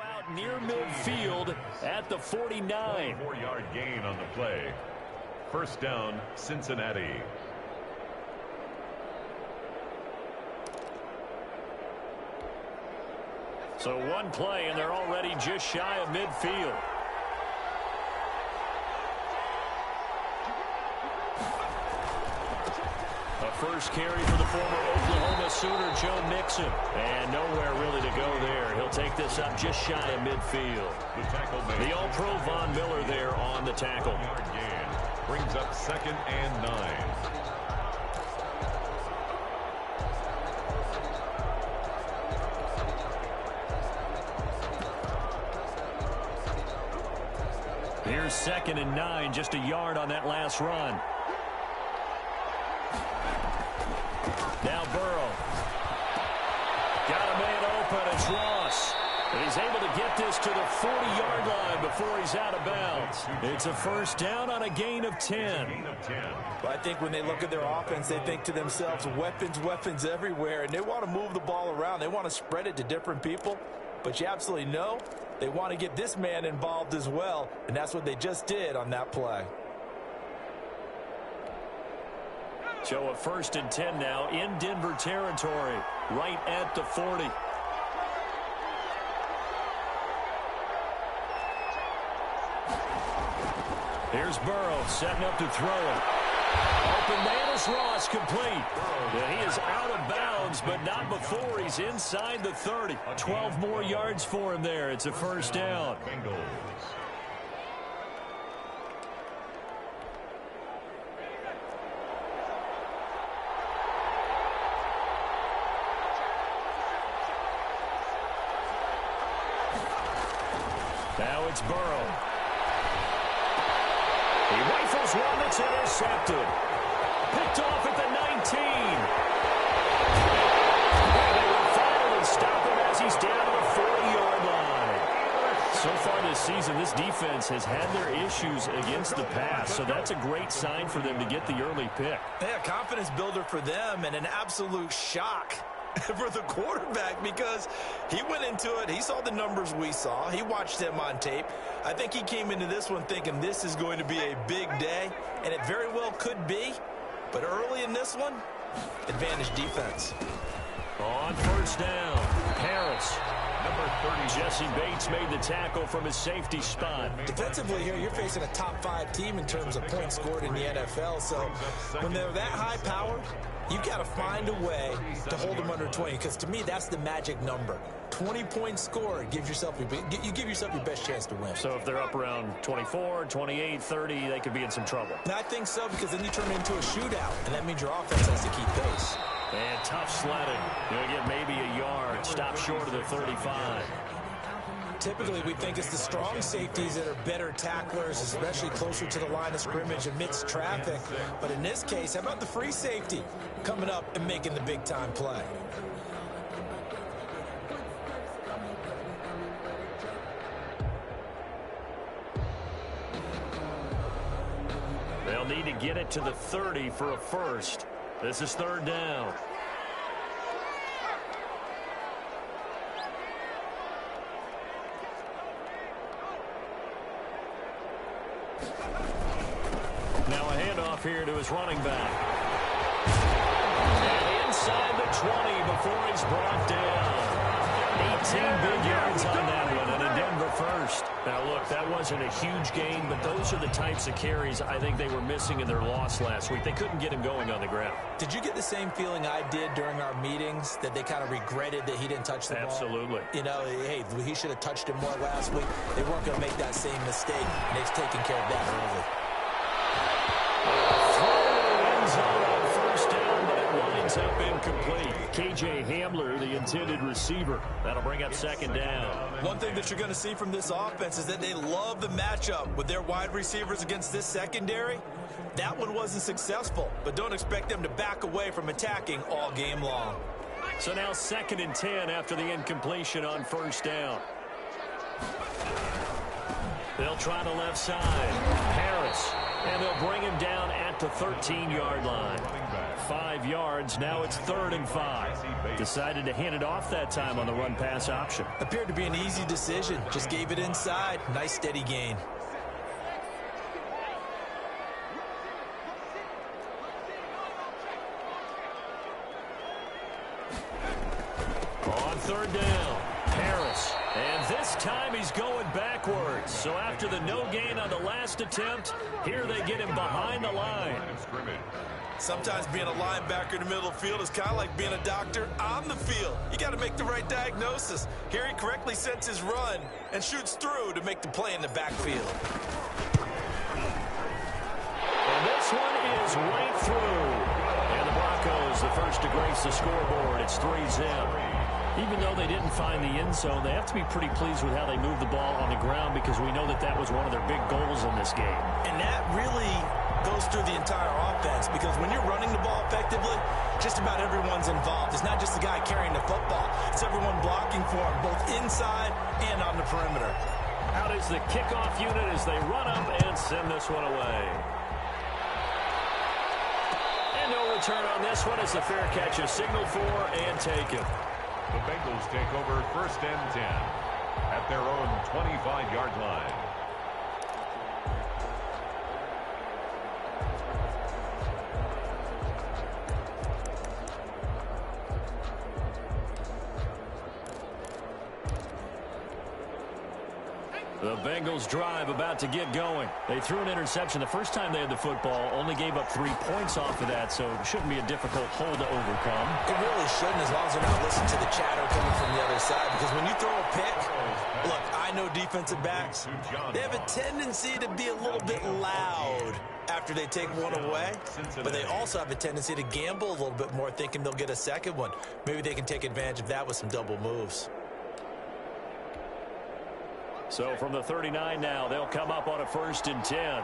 out near midfield at the 49. 4-yard gain on the play. First down, Cincinnati. So one play, and they're already just shy of midfield. A first carry for the former Oklahoma Sooner, Joe Mixon. And nowhere really to go there. He'll take this up just shy of midfield. The All-Pro Von Miller there on the tackle. Brings up 2nd and 9. Here's 2nd and 9, just a yard on that last run. Now Burrow. Got a man open. It's Ross. And he's able to get this to the 40-yard line before he's out of bounds. It's a first down on a gain of 10. Well, I think when they look at their offense, they think to themselves, weapons, weapons everywhere. And they want to move the ball around. They want to spread it to different people. But you absolutely know they want to get this man involved as well. And that's what they just did on that play. So a 1st and 10 now in Denver territory, right at the 40. Here's Burrow setting up to throw it. Open man is Ross, complete. And he is out of bounds, but not before he's inside the 30. 12 more yards for him there. It's a first down. Now it's Burrow. He rifles one that's intercepted. Picked off at the 19. And they will follow and stop him as he's down to the 40-yard line. So far this season, this defense has had their issues against the pass, so that's a great sign for them to get the early pick. Yeah, confidence builder for them and an absolute shock for the quarterback because he went into it. He saw the numbers we saw. He watched them on tape. I think he came into this one thinking this is going to be a big day, and it very well could be. But early in this one, advantage defense. On first down, Harris. Number 30, Jesse Bates made the tackle from his safety spot. Defensively here, you're facing a top-5 team in terms of points scored in the NFL. So when they're that high-powered, you've got to find a way to hold them under 20, because to me, that's the magic number. 20 points scored gives yourself you give yourself your best chance to win. So if they're up around 24, 28, 30, they could be in some trouble. And I think so, because then you turn it into a shootout, and that means your offense has to keep pace. And tough sledding. You'll get maybe a yard. Stop short of the 35. Typically, we think it's the strong safeties that are better tacklers, especially closer to the line of scrimmage amidst traffic. But in this case, how about the free safety coming up and making the big-time play? They'll need to get it to the 30 for a first. This is third down. Now a handoff here to his running back. And inside the 20 before he's brought down. 18 big yards on that one, and a Denver first. Now, look, that wasn't a huge gain, but those are the types of carries I think they were missing in their loss last week. They couldn't get him going on the ground. Did you get the same feeling I did during our meetings, that they kind of regretted that he didn't touch the ball? Absolutely. You know, hey, he should have touched it more last week. They weren't going to make that same mistake, and they've taken care of that early. On first down, but it winds up incomplete. KJ Hamler, the intended receiver. That'll bring up second down. One thing that you're going to see from this offense is that they love the matchup with their wide receivers against this secondary. That one wasn't successful, but don't expect them to back away from attacking all game long. So now 2nd and 10 after the incompletion on first down. They'll try the left side. Harris. And they'll bring him down at the 13-yard line. 5 yards. Now it's 3rd and 5. Decided to hand it off that time on the run-pass option. Appeared to be an easy decision. Just gave it inside. Nice steady gain. On 3rd down, Harris. And this time he's going backwards. So after the no gain on the last attempt, here they get him behind the line. Sometimes being a linebacker in the middle of the field is kind of like being a doctor on the field. You got to make the right diagnosis. Here he correctly sets his run and shoots through to make the play in the backfield. And this one is right through. And the Broncos, the first to grace the scoreboard. It's 3-zip. Even though they didn't find the end zone, they have to be pretty pleased with how they moved the ball on the ground because we know that that was one of their big goals in this game. And that really goes through the entire offense because when you're running the ball effectively, just about everyone's involved. It's not just the guy carrying the football. It's everyone blocking for him, both inside and on the perimeter. Out is the kickoff unit as they run up and send this one away. And no return on this one as the fair catch is signaled for and taken. The Bengals take over 1st and 10 at their own 25-yard line. The Bengals drive about to get going. They threw an interception the first time they had the football, only gave up 3 points off of that, so it shouldn't be a difficult hole to overcome. It really shouldn't as long as they're not listening to the chatter coming from the other side because when you throw a pick, look, I know defensive backs, they have a tendency to be a little bit loud after they take one away, but they also have a tendency to gamble a little bit more thinking they'll get a second one. Maybe they can take advantage of that with some double moves. So from the 39 now, they'll come up on a 1st and 10.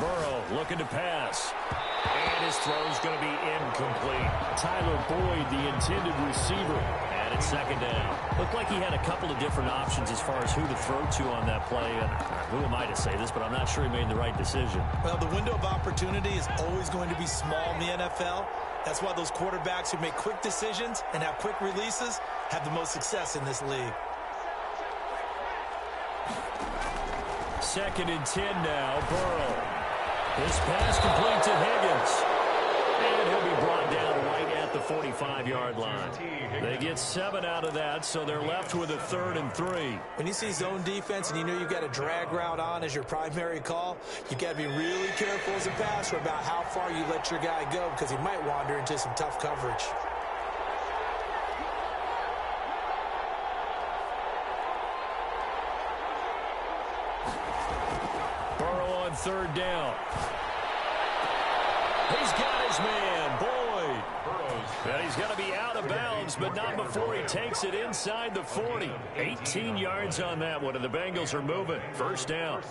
Burrow looking to pass. And his throw's going to be incomplete. Tyler Boyd, the intended receiver. And it's 2nd down. Looked like he had a couple of different options as far as who to throw to on that play. And who am I to say this, but I'm not sure he made the right decision. Well, the window of opportunity is always going to be small in the NFL. That's why those quarterbacks who make quick decisions and have quick releases have the most success in this league. 2nd and 10 now, Burrow. His pass complete to Higgins. And he'll be brought down right at the 45-yard line. They get 7 out of that, so they're left with a 3rd and 3. When you see zone defense and you know you've got a drag route on as your primary call, you've got to be really careful as a passer about how far you let your guy go because he might wander into some tough coverage. Burrow on 3rd down. He's got his man, Boyd. And he's going to be out of bounds, but not before he takes it inside the 40. 18 yards on that one, and the Bengals are moving. 1st down.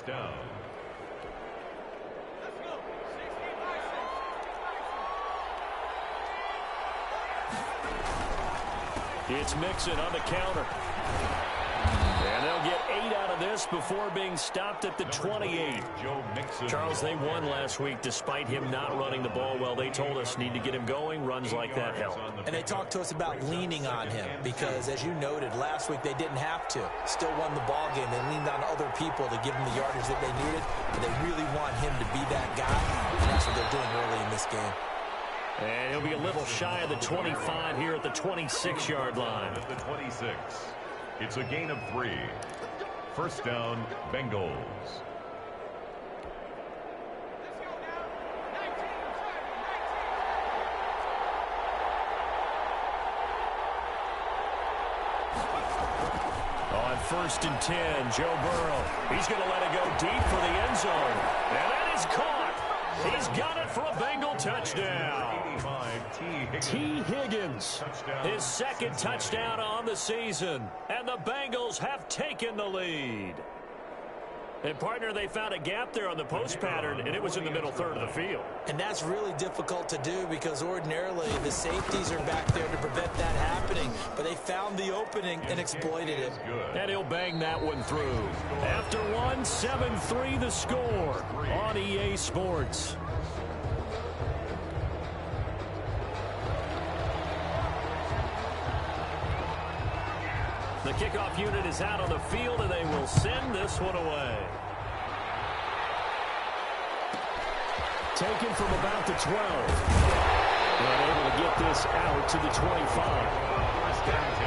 It's Mixon on the counter. And they'll get 8 out of this before being stopped at the 28. Charles, they won last week despite him not running the ball well. They told us need to get him going. Runs like that help. And they talked to us about leaning on him because, as you noted, last week they didn't have to. Still won the ball game. They leaned on other people to give them the yardage that they needed. But they really want him to be that guy. And that's what they're doing early in this game. And he'll be a little shy of the 25 here at the 26-yard line. At the 26. It's a gain of 3. 1st down, Bengals. On 1st and 10, Joe Burrow. He's going to let it go deep for the end zone. And that is caught. He's got it for a Bengal touchdown. T. Higgins, his 2nd touchdown on the season. And the Bengals have taken the lead. And, partner, they found a gap there on the post pattern, and it was in the middle third of the field. And that's really difficult to do because ordinarily the safeties are back there to prevent that happening. But they found the opening and exploited it. And he'll bang that one through. After one, 7-3 the score on EA Sports. The kickoff unit is out on the field, and they will send this one away. Taken from about the 12. And able to get this out to the 25. First and 10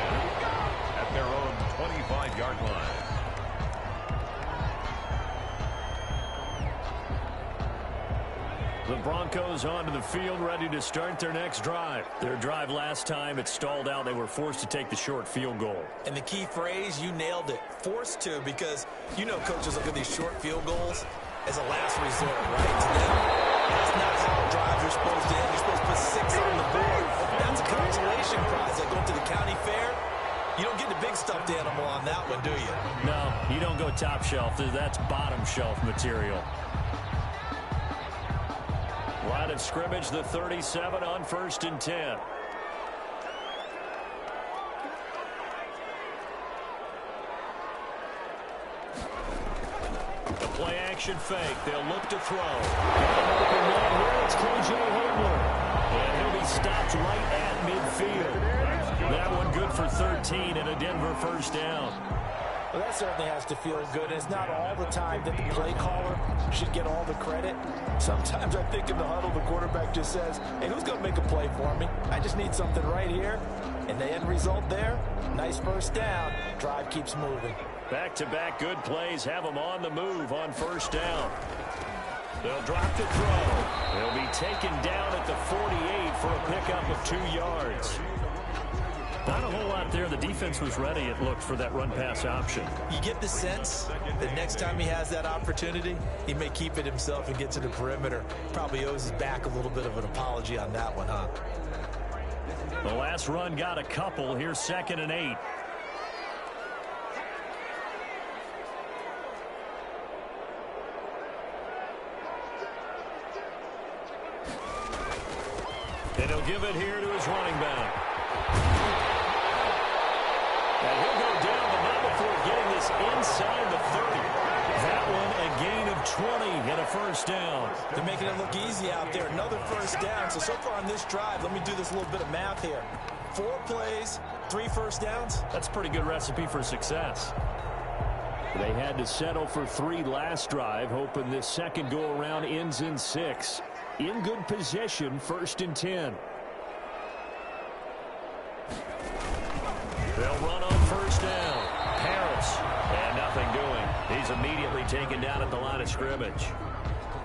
at their own 25-yard line. The Broncos onto the field, ready to start their next drive. Their drive last time, it stalled out. They were forced to take the short field goal. And the key phrase, you nailed it, forced to, because you know coaches look at these short field goals as a last resort, right? To them, that's not how drives are supposed to end. You're supposed to put 6 on the board. That's a consolation prize. Like going to the county fair, you don't get the big stuffed animal on that one, do you? No, you don't go top shelf. That's bottom shelf material. Line of scrimmage, the 37 on 1st and 10. The play action fake. They'll look to throw. Open man here. It's KJ Hamler. And he'll be stopped right at midfield. That one good for 13 and a Denver first down. Well, that certainly has to feel good. It's not all the time that the play caller should get all the credit. Sometimes I think in the huddle, the quarterback just says, hey, who's going to make a play for me? I just need something right here. And the end result there, nice first down. Drive keeps moving. Back-to-back good plays have them on the move on first down. They'll drop to throw. They'll be taken down at the 48 for a pickup of 2 yards. Not a whole lot there. The defense was ready, it looked, for that run-pass option. You get the sense that next time he has that opportunity, he may keep it himself and get to the perimeter. Probably owes his back a little bit of an apology on that one, huh? The last run got a couple. Here's 2nd and 8. And he'll give it here to his running back. And he'll go down, but not before getting this inside the 30. That one a gain of 20 and a first down. They're making it look easy out there. Another first down. So far on this drive, let me do this little bit of math here. 4 plays, 3 first downs. That's a pretty good recipe for success. They had to settle for 3 last drive, hoping this second go-around ends in 6. In good position, 1st and 10. They'll run on first down. Harris, and nothing doing. He's immediately taken down at the line of scrimmage.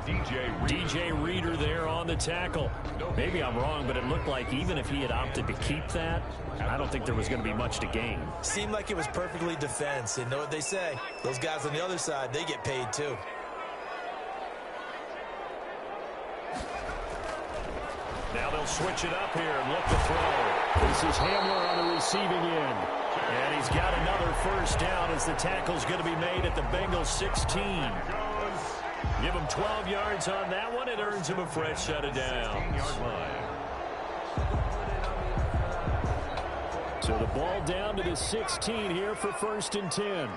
DJ Reader there on the tackle. Maybe I'm wrong, but it looked like even if he had opted to keep that, I don't think there was going to be much to gain. Seemed like it was perfectly defense. And know what they say? Those guys on the other side, they get paid too. Now they'll switch it up here and look to throw. This is Hamler on the receiving end. And he's got another first down as the tackle's going to be made at the Bengals 16. Give him 12 yards on that one. It earns him a fresh set of downs. So the ball down to the 16 here for 1st and 10.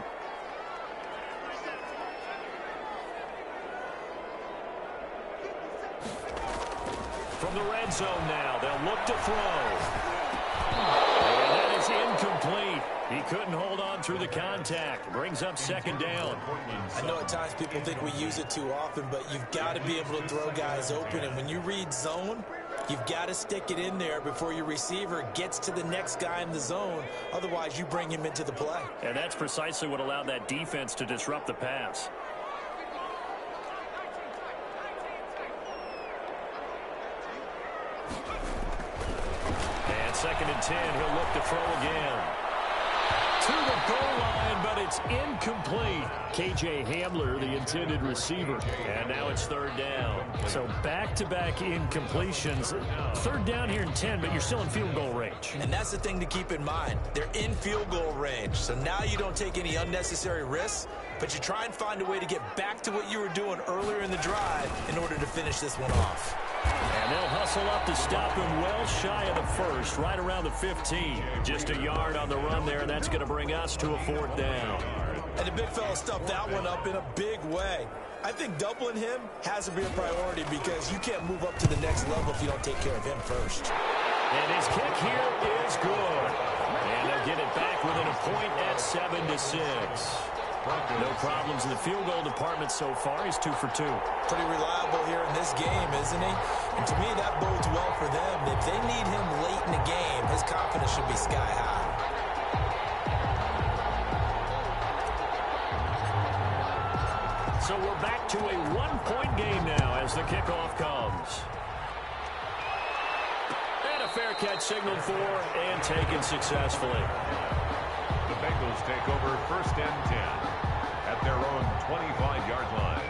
From the red zone now, they'll look to throw. And that is incomplete. He couldn't hold on through the contact. Brings up 2nd down. I know at times people think we use it too often, but you've got to be able to throw guys open. And when you read zone, you've got to stick it in there before your receiver gets to the next guy in the zone. Otherwise, you bring him into the play. And that's precisely what allowed that defense to disrupt the pass. And 2nd and 10, he'll look to throw again. To the goal line, but it's incomplete. KJ Hamler, the intended receiver. And now it's 3rd down. So back-to-back incompletions. 3rd down here in 10, but you're still in field goal range. And that's the thing to keep in mind. They're in field goal range. So now you don't take any unnecessary risks. but you try and find a way to get back to what you were doing earlier in the drive in order to finish this one off. And they'll hustle up to stop him well shy of the first, right around the 15. Just a yard on the run there, and that's going to bring us to a 4th down. And the big fella stuffed that one up in a big way. I think doubling him has to be a priority because you can't move up to the next level if you don't take care of him first. And his kick here is good. And they'll get it back within a point at 7-6. No problems in the field goal department so far. He's 2 for 2. Pretty reliable here in this game, isn't he? And to me, that bodes well for them. If they need him late in the game, his confidence should be sky high. So we're back to a 1-point game now as the kickoff comes. And a fair catch signaled for and taken successfully. The Bengals take over 1st and 10 at their own 25-yard line.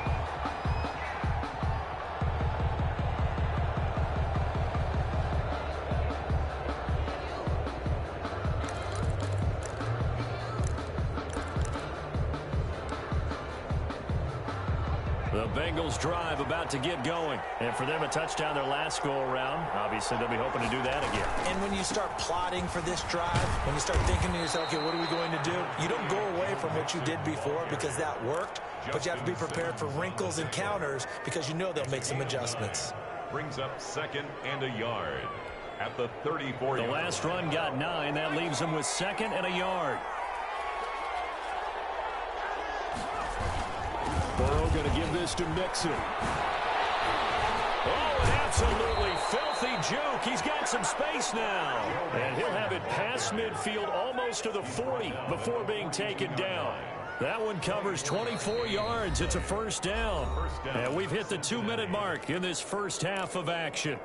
The Bengals drive about to get going. And for them, a touchdown their last go-around. Obviously, they'll be hoping to do that again. And when you start plotting for this drive, when you start thinking to yourself, okay, what are we going to do? You don't go away from what you did before because that worked, but you have to be prepared for wrinkles and counters because you know they'll make some adjustments. Brings up 2nd and a yard at the 34-yard line. The last run got 9. That leaves them with 2nd and a yard. Burrow going to give this to Mixon. Oh, an absolutely filthy juke. He's got some space now. And he'll have it past midfield almost to the 40 before being taken down. That one covers 24 yards. It's a 1st down. And we've hit the 2-minute mark in this first half of action.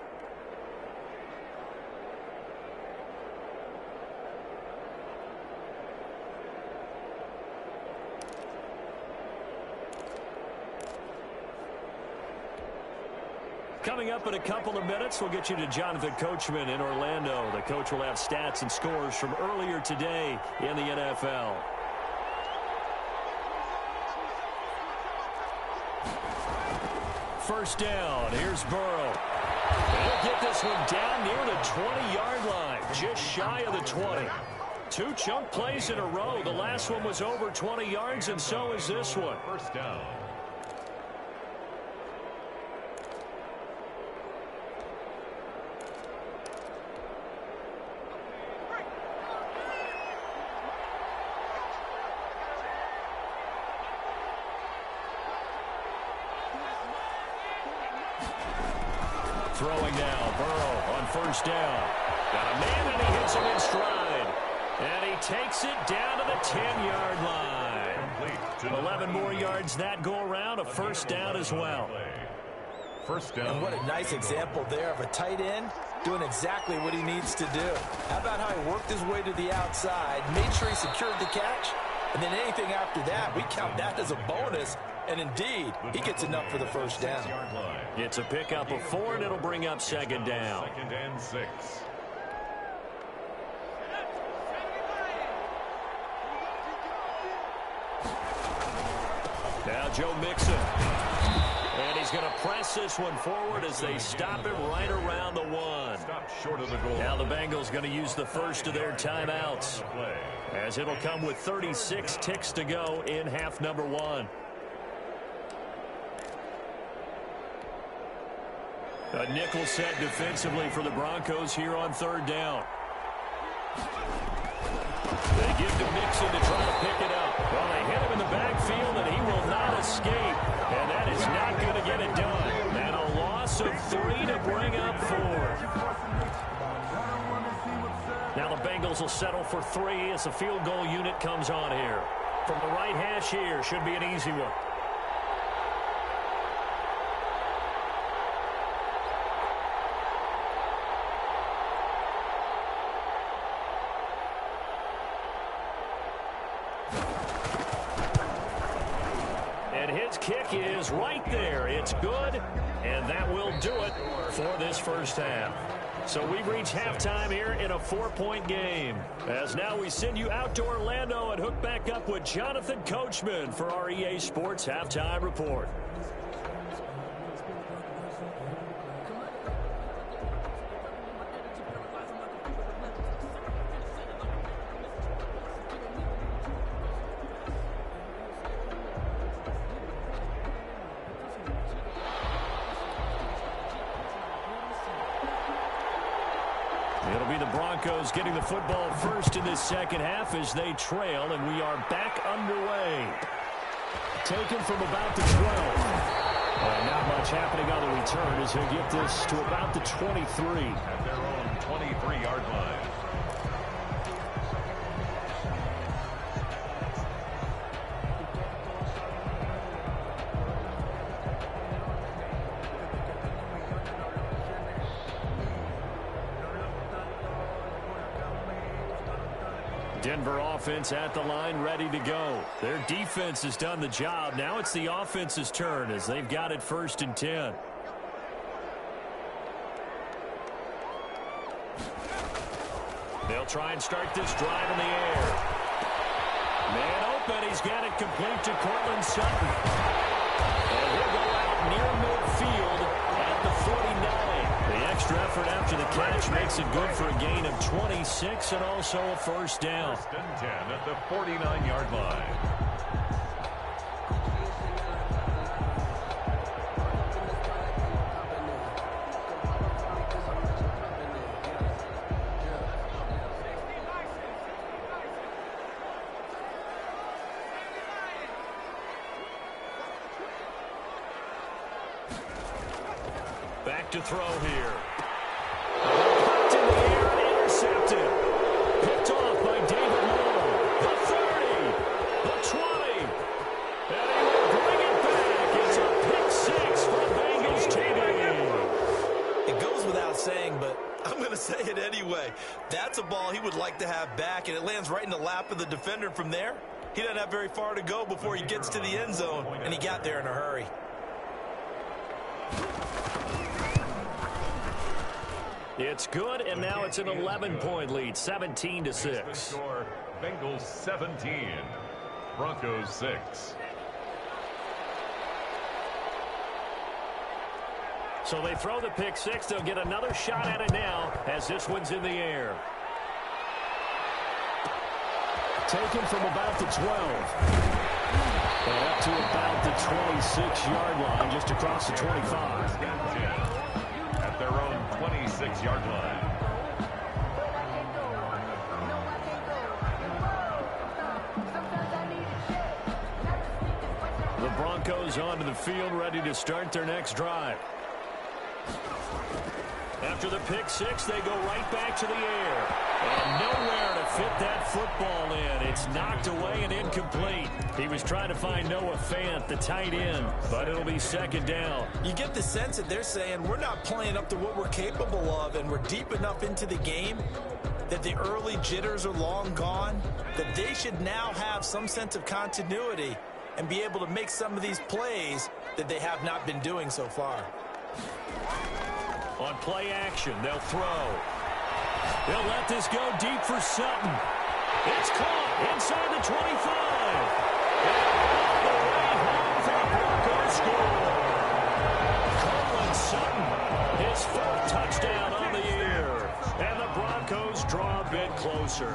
Coming up in a couple of minutes, we'll get you to Jonathan Coachman in Orlando. The coach will have stats and scores from earlier today in the NFL. First down. Here's Burrow. And he'll get this one down near the 20-yard line, just shy of the 20. 2 chunk plays in a row. The last one was over 20 yards, and so is this one. First down. Throwing now, Burrow on first down. Got a man, and he hits him in stride. And he takes it down to the 10-yard line. 11 more yards that go around, a first down as well. First down. And what a nice example there of a tight end doing exactly what he needs to do. How about how he worked his way to the outside, made sure he secured the catch, and then anything after that, we count that as a bonus. And indeed, he gets enough for the first down. It's a pickup of 4, and it'll bring up 2nd down. 2nd and 6. Now Joe Mixon. And he's going to press this one forward as they stop it right around the 1. Stop short of the goal. Now the Bengals going to use the first of their timeouts, as it'll come with 36 ticks to go in half number 1. A nickel set defensively for the Broncos here on 3rd down. They give to Mixon to try to pick it up. Well, they hit him in the backfield, and he will not escape. And that is not going to get it done. And a loss of 3 to bring up 4. Now the Bengals will settle for 3 as the field goal unit comes on here. From the right hash here, should be an easy one. Kick is right there. It's good, and that will do it for this first half. So we've reached halftime here in a 4-point game. As now we send you out to Orlando and hook back up with Jonathan Coachman for our EA Sports Halftime Report. It'll be the Broncos getting the football first in this second half as they trail, and we are back underway. Taken from about the 12. Not much happening on the return as he'll get this to about the 23. At their own 23-yard line. Denver offense at the line, ready to go. Their defense has done the job. Now it's the offense's turn as they've got it 1st and 10. They'll try and start this drive in the air. Man open. He's got it complete to Cortland Sutton. And he'll go out near midfield at the 49. The extra effort after the catch makes it good for a gain of 26 and also a 1st down. 1st and 10 at the 49-yard line. Back to throw here. Popped in the air and intercepted. Picked off by David Moore. The 30. The 20. And he will bring it back. It's a pick 6 for Bengals TD. It goes without saying, but I'm going to say it anyway. That's a ball he would like to have back, and it lands right in the lap of the defender from there. He doesn't have very far to go before he gets to the end zone, and he got there in a hurry. It's good, and now it's an 11-point lead, 17-6. Score, Bengals 17, Broncos 6. So they throw the pick 6. They'll get another shot at it now as this one's in the air. Taken from about the 12. And up to about the 26-yard line, just across the 25. At their own 26-yard line. The Broncos onto the field, ready to start their next drive. After the pick 6, they go right back to the air. And nowhere to fit that football in. It's knocked away and incomplete. He was trying to find Noah Fant, the tight end, but it'll be 2nd down. You get the sense that they're saying we're not playing up to what we're capable of, and we're deep enough into the game that the early jitters are long gone, that they should now have some sense of continuity and be able to make some of these plays that they have not been doing so far. On play action, they'll throw. They'll let this go deep for Sutton. It's caught inside the 25. And all the way home for the Broncos score. Cortland Sutton, his 4th touchdown on the year. And the Broncos draw a bit closer.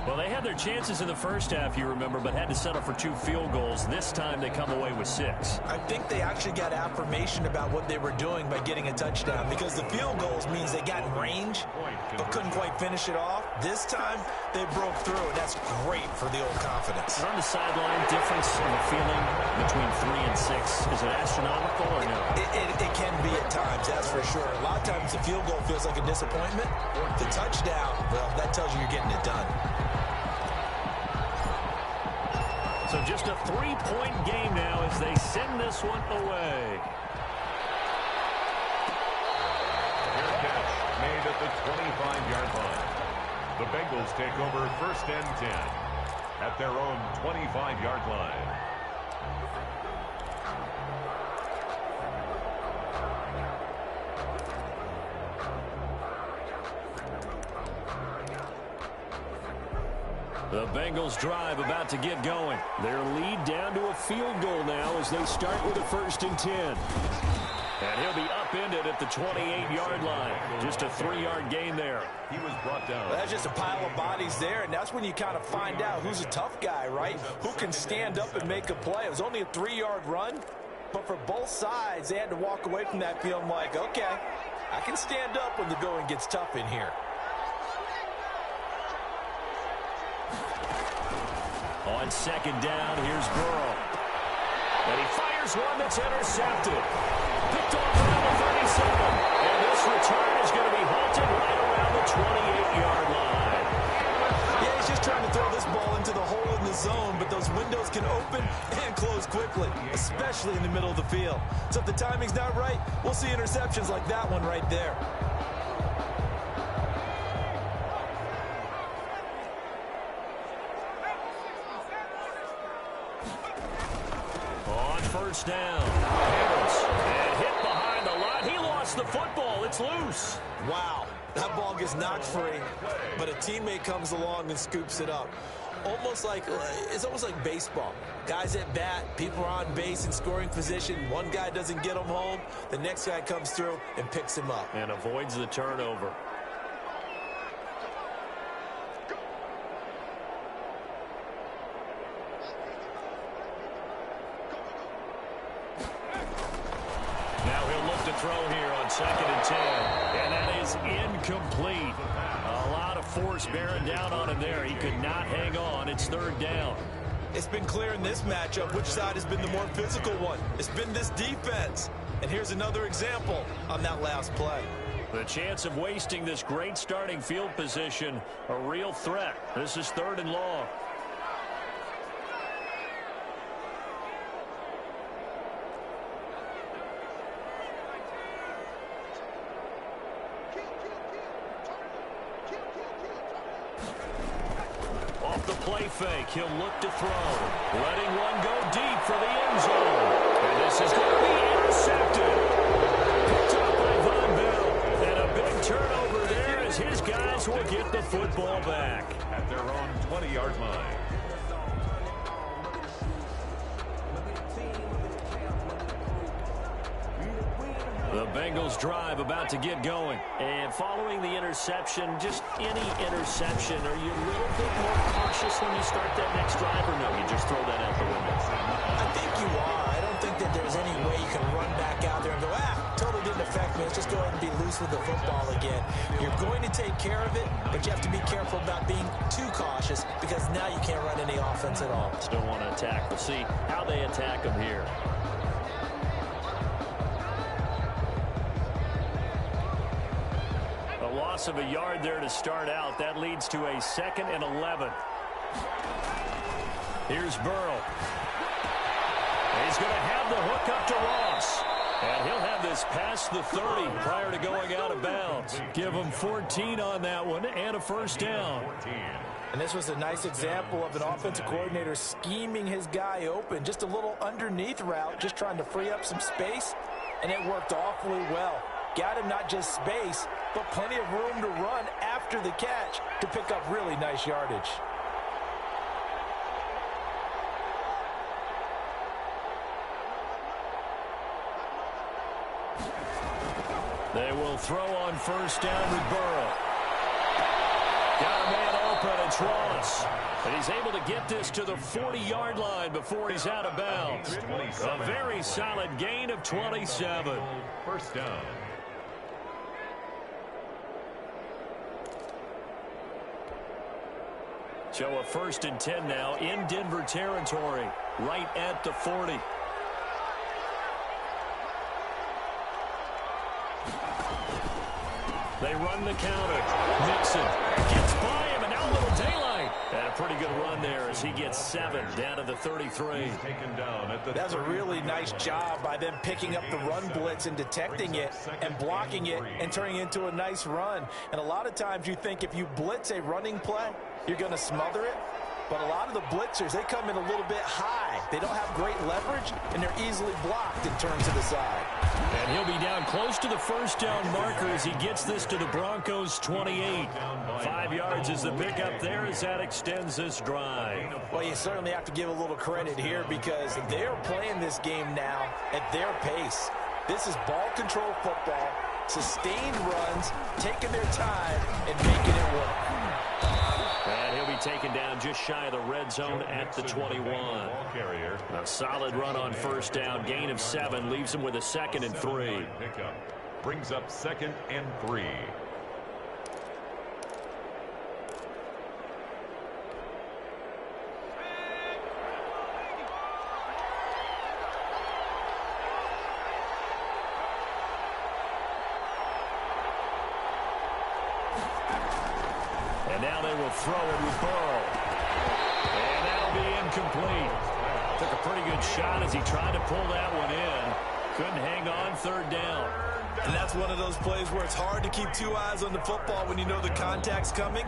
Well, they had their chances in the first half, you remember, but had to settle for 2 field goals. This time they come away with 6. I think they actually got affirmation about what they were doing by getting a touchdown, because the field goals means they got in range but couldn't quite finish it off. This time they broke through, and that's great for the old confidence. On the sideline, difference of a feeling between 3 and 6. Is it astronomical or no? It can be at times, that's for sure. A lot of times the field goal feels like a disappointment. The touchdown, well, that tells you you're getting it done. So just a 3-point game now as they send this one away. Fair catch made at the 25-yard line. The Bengals take over 1st and 10 at their own 25-yard line. The Bengals drive about to get going. Their lead down to a field goal now as they start with a 1st and 10. And he'll be upended at the 28-yard line. Just a 3-yard gain there. He was brought down. That's just a pile of bodies there, and that's when you kind of find out who's a tough guy, right? Who can stand up and make a play. It was only a 3-yard run, but for both sides, they had to walk away from that feeling like, okay, I can stand up when the going gets tough in here. On 2nd down, here's Burrow. And he fires one that's intercepted. Picked off around the 37. And this return is going to be halted right around the 28-yard line. Yeah, he's just trying to throw this ball into the hole in the zone, but those windows can open and close quickly, especially in the middle of the field. So if the timing's not right, we'll see interceptions like that one right there. On 1st down, Harris, and hit behind the line. He lost the football. It's loose. Wow, that ball gets knocked free, but a teammate comes along and scoops it up. It's almost like baseball. Guys at bat, people are on base in scoring position. One guy doesn't get him home. The next guy comes through and picks him up. And avoids the turnover. Throw here on 2nd and 10, and that is incomplete. A lot of force bearing down on him there. He could not hang on. It's 3rd down. It's been clear in this matchup which side has been the more physical one. It's been this defense. And here's another example on that last play. The chance of wasting this great starting field position, a real threat. This is 3rd and long. Play fake. He'll look to throw. Letting one go deep for the end zone. And this is going to be intercepted. Picked up by Von Bell. And a big turnover there as his guys will get the football back. At their own 20-yard line. The Bengals drive about to get going. And following the interception, just any interception, are you a little bit more cautious when you start that next drive, or no, you just throw that out the window? I think you are. I don't think that there's any way you can run back out there and go, totally didn't affect me. Let's just go ahead and be loose with the football again. You're going to take care of it, but you have to be careful about being too cautious because now you can't run any offense at all. Still want to attack. We'll see how they attack them here. Loss of a yard there to start out. That leads to a 2nd and 11. Here's Burrow. He's going to have the hook up to Ross. And he'll have this past the 30 prior to going out of bounds. Give him 14 on that one and a 1st down. And this was a nice example of an offensive coordinator scheming his guy open. Just a little underneath route, just trying to free up some space. And it worked awfully well. Got him not just space, but plenty of room to run after the catch to pick up really nice yardage. They will throw on 1st down with Burrow. Got a man open, it's Ross. And he's able to get this to the 40-yard line before he's out of bounds. A very solid gain of 27. 1st down. So a 1st and 10 now in Denver territory, right at the 40. They run the counter. Nixon gets by him, and now a little daylight. And a pretty good run there as he gets 7 down to the 33. He's taken down at the That's a really nice job by them picking up the run blitz and detecting it and blocking it and turning it into a nice run. And a lot of times you think if you blitz a running play, you're going to smother it. But a lot of the blitzers, they come in a little bit high. They don't have great leverage, and they're easily blocked and turned to the side. And he'll be down close to the first down marker as he gets this to the Broncos' 28. 5 yards is the pickup there as that extends this drive. Well, you certainly have to give a little credit here because they're playing this game now at their pace. This is ball control football, sustained runs, taking their time, and making it work. And he'll be taken down just shy of the red zone at the 21. A solid run on first down. Gain of 7 leaves him with a 2nd and 3. Brings up 2nd and 3. And now they will throw it with Burrow. And that'll be incomplete. Took a pretty good shot as he tried to pull that one in. Couldn't hang on 3rd down. And that's one of those plays where it's hard to keep 2 eyes on the football when you know the contact's coming,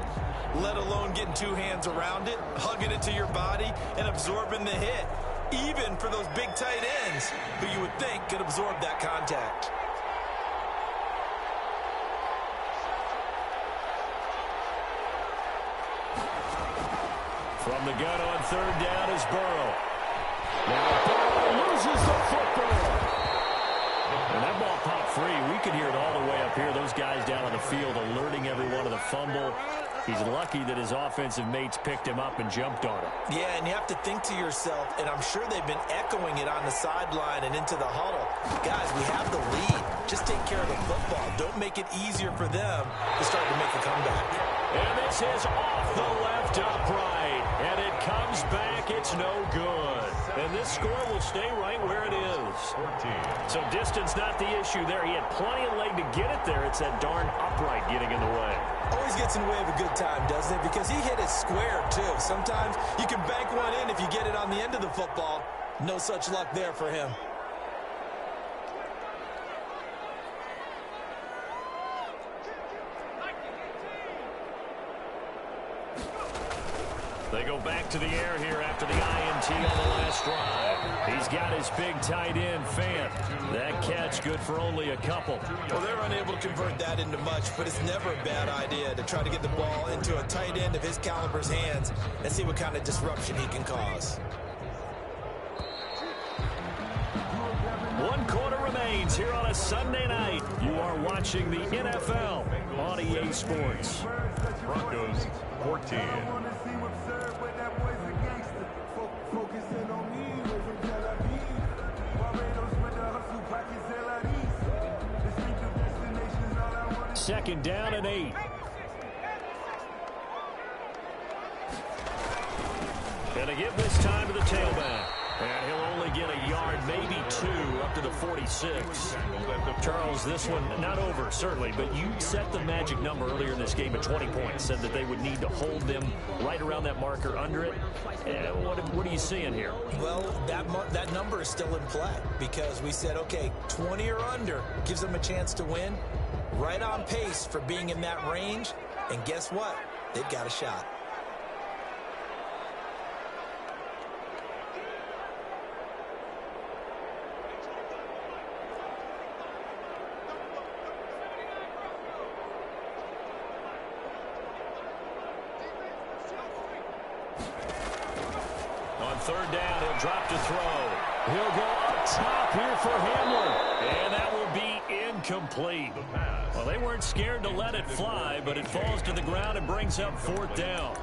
let alone getting 2 hands around it, hugging it to your body, and absorbing the hit. Even for those big tight ends who you would think could absorb that contact. From the gun on 3rd down is Burrow. Now Burrow loses the football. And that ball popped free. We could hear it all the way up here. Those guys down on the field alerting everyone of the fumble. He's lucky that his offensive mates picked him up and jumped on him. Yeah, and you have to think to yourself, and I'm sure they've been echoing it on the sideline and into the huddle. Guys, we have the lead. Just take care of the football. Don't make it easier for them to start to make a comeback. And this is off the left upright. And it comes back. It's no good. And this score will stay right where it is. 14. So distance not the issue there. He had plenty of leg to get it there. It's that darn upright getting in the way. Always gets in the way of a good time, doesn't it? Because he hit it square, too. Sometimes you can bank one in if you get it on the end of the football. No such luck there for him. They go back to the air here after the INT on the last drive. He's got his big tight end, Fant. That catch good for only a couple. Well, they're unable to convert that into much, but it's never a bad idea to try to get the ball into a tight end of his caliber's hands and see what kind of disruption he can cause. 1 quarter remains here on a Sunday night. You are watching the NFL on EA Sports. Broncos 14. Second down and 8. And to give this time to the tailback. And he'll only get a yard, maybe 2, up to the 46. Charles, this one not over, certainly, but you set the magic number earlier in this game at 20 points. Said that they would need to hold them right around that marker under it. What are you seeing here? Well, that number is still in play because we said, okay, 20 or under gives them a chance to win. Right on pace for being in that range. And guess what? They've got a shot. On 3rd down, he'll drop to throw. He'll go up top here for Hamler. And that will be incomplete. Well, they weren't scared to let it fly, but it falls to the ground and brings up 4th down.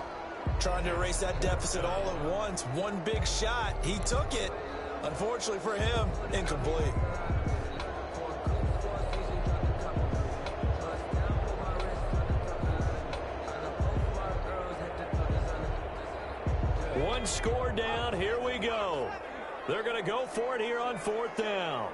Trying to erase that deficit all at once. One big shot. He took it. Unfortunately for him, incomplete. One score down. Here we go. They're going to go for it here on 4th down.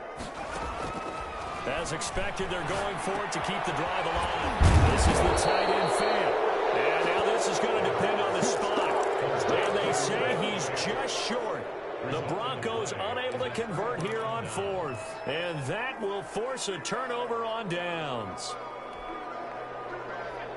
As expected, they're going for it to keep the drive alive. This is the tight end fan. And now this is going to depend on the spot. And they say he's just short. The Broncos unable to convert here on 4th. And that will force a turnover on downs.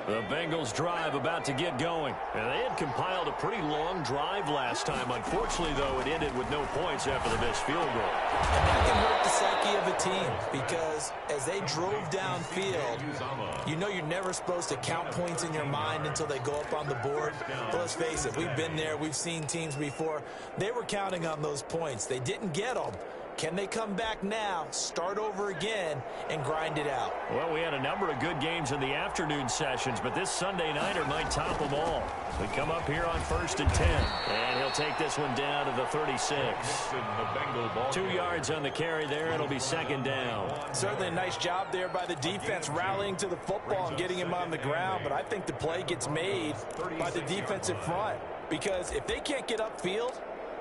The Bengals drive about to get going. And they had compiled a pretty long drive last time. Unfortunately, though, it ended with no points after the missed field goal. And that can hurt the psyche of a team because as they drove downfield, you know you're never supposed to count points in your mind until they go up on the board. But let's face it, we've been there. We've seen teams before. They were counting on those points. They didn't get them. Can they come back now, start over again, and grind it out? Well, we had a number of good games in the afternoon sessions, but this Sunday nighter might top them all. We come up here on 1st and 10, and he'll take this one down to the 36. 2 yards on the carry there. It'll be 2nd down. Certainly a nice job there by the defense rallying to the football and getting him on the ground, but I think the play gets made by the defensive front because if they can't get upfield,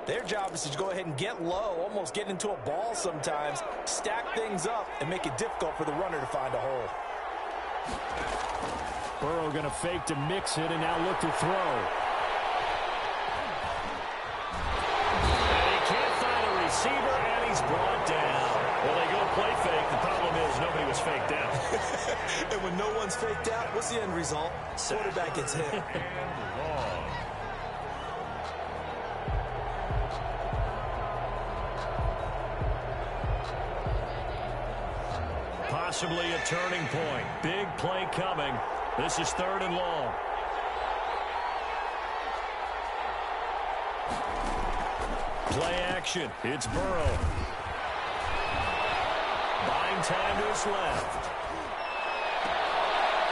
their job is to go ahead and get low, almost get into a ball sometimes, stack things up, and make it difficult for the runner to find a hole. Burrow going to fake to mix it and now look to throw. And he can't find a receiver, and he's brought down. Well, they go play fake. The problem is nobody was faked out. And when no one's faked out, what's the end result? Quarterback gets hit. Possibly a turning point. Big play coming. This is 3rd and long. Play action. It's Burrow. Buying time to his left.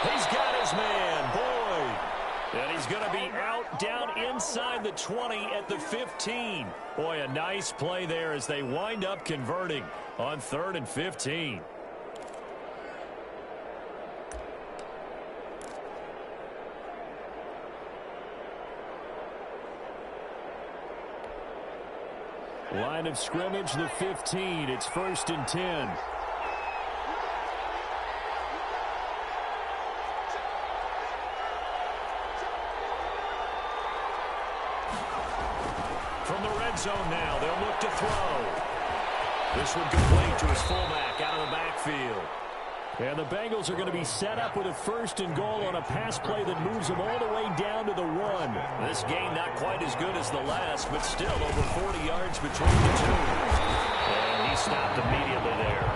He's got his man, Boyd. And he's going to be out down inside the 20 at the 15. Boy, a nice play there as they wind up converting on 3rd and 15. Line of scrimmage, the 15. It's 1st and 10. From the red zone now, they'll look to throw. This one complete to his fullback out of the backfield. And the Bengals are going to be set up with a 1st and goal on a pass play that moves them all the way down to the 1. This game not quite as good as the last, but still over 40 yards between the two. And he stopped immediately there.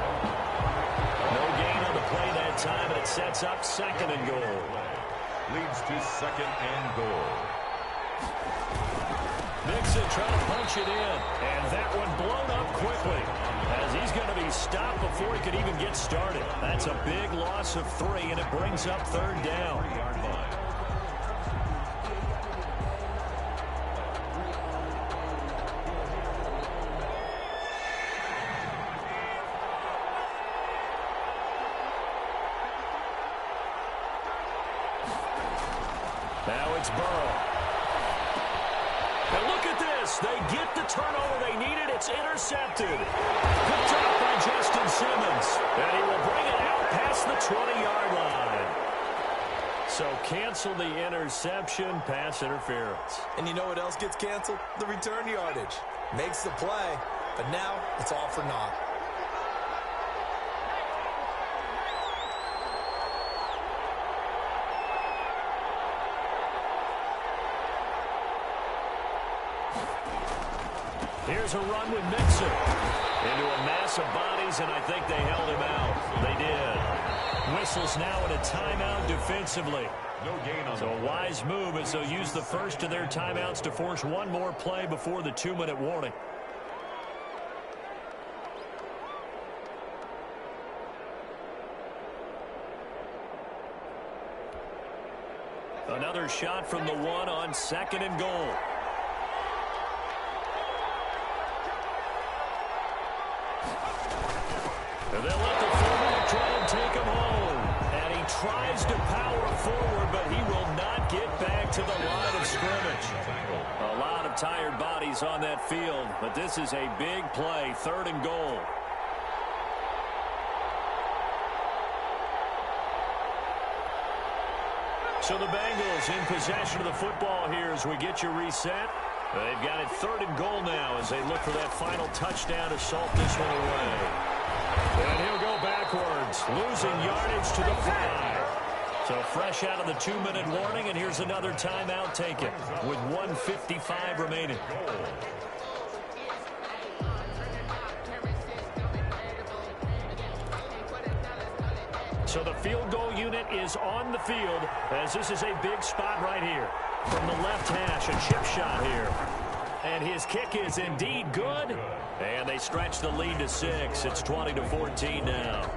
No gain on the play that time, and it sets up 2nd and goal. Leads to 2nd and goal. Mixon trying to punch it in, and that one blown up quickly as he's going to be stopped before he could even get started. That's a big loss of 3, and it brings up 3rd down. Now it's Burrow. And look at this. They get the turnover they needed. It's intercepted. Picked up by Justin Simmons. And he will bring it out past the 20-yard line. So cancel the interception, pass interference. And you know what else gets canceled? The return yardage. Makes the play, but now it's all for naught. Here's a run with Mixon into a mass of bodies, and I think they held him out. They did. Whistles now in a timeout defensively. No gain on So a wise move as they'll use the first of their timeouts to force one more play before the 2-minute warning. Another shot from the 1 on 2nd and goal. And they'll let the fullback try and take him home. And he tries to power forward, but he will not get back to the line of scrimmage. A lot of tired bodies on that field, but this is a big play, 3rd and goal. So the Bengals in possession of the football here as we get you reset. They've got it 3rd and goal now as they look for that final touchdown to salt this one away. And he'll go backwards, losing yardage to the 5. So fresh out of the 2-minute warning, and here's another timeout taken with 1:55 remaining. So the field goal unit is on the field as this is a big spot right here. From the left hash, a chip shot here. And his kick is indeed good. And they stretch the lead to 6. It's 20-14 now.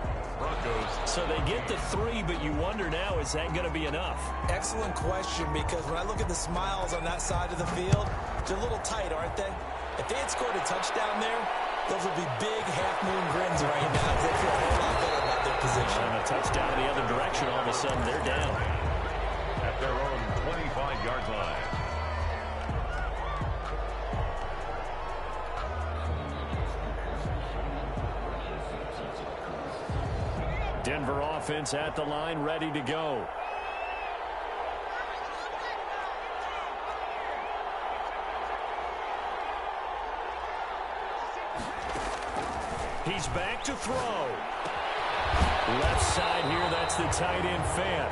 So they get the 3, but you wonder now, is that going to be enough? Excellent question, because when I look at the smiles on that side of the field, they're a little tight, aren't they? If they had scored a touchdown there, those would be big half-moon grins right now because they feel a whole lot better about their position. And a touchdown in the other direction, all of a sudden they're down. At their own 25-yard line. Denver offense at the line, ready to go. He's back to throw. Left side here, that's the tight end Fant.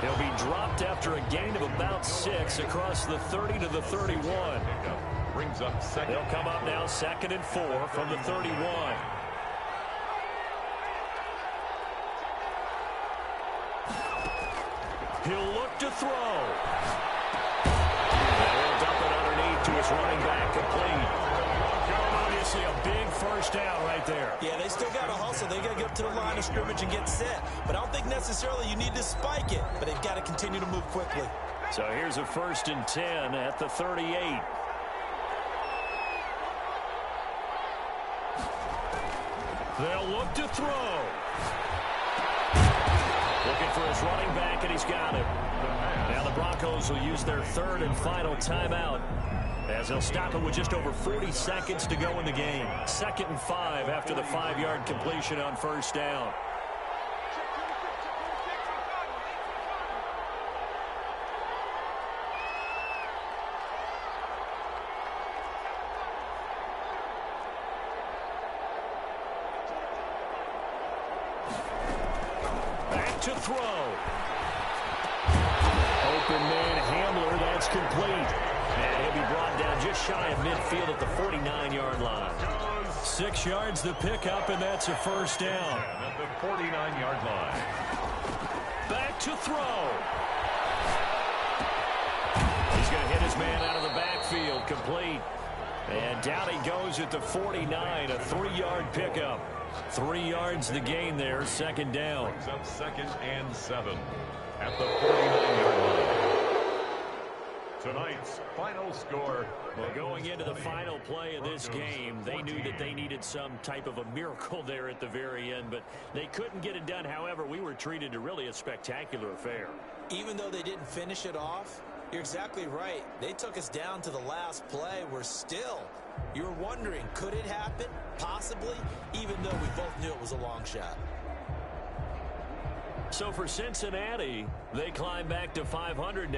He'll be dropped after a gain of about 6 across the 30 to the 31. Brings up second. They'll come up now 2nd and 4 from the 31. He'll look to throw. And he'll dump it underneath to his running back, complete. Obviously a big first down right there. Yeah, they still got to hustle. They got to get up to the line of scrimmage and get set. But I don't think necessarily you need to spike it. But they've got to continue to move quickly. So here's a 1st and 10 at the 38. They'll look to throw. Looking for his running back, and he's got him. Now the Broncos will use their 3rd and final timeout as they'll stop it with just over 40 seconds to go in the game. 2nd and 5 after the 5-yard completion on 1st down. To throw. Open man Hamler, that's complete. And he'll be brought down just shy of midfield at the 49-yard line. 6 yards the pickup, and that's a 1st down. At the 49-yard line. Back to throw. He's going to hit his man out of the backfield, complete. And down he goes at the 49, a 3-yard pickup. 3 yards the gain there, 2nd down. Brings up 2nd and 7 at the 49-yard line. Tonight's final score. Well, going into the final play of this game, they knew that they needed some type of a miracle there at the very end, but they couldn't get it done. However, we were treated to really a spectacular affair. Even though they didn't finish it off, you're exactly right. They took us down to the last play. We're still, you were wondering, could it happen? Possibly, even though we both knew it was a long shot. So for Cincinnati, they climb back to 500 now.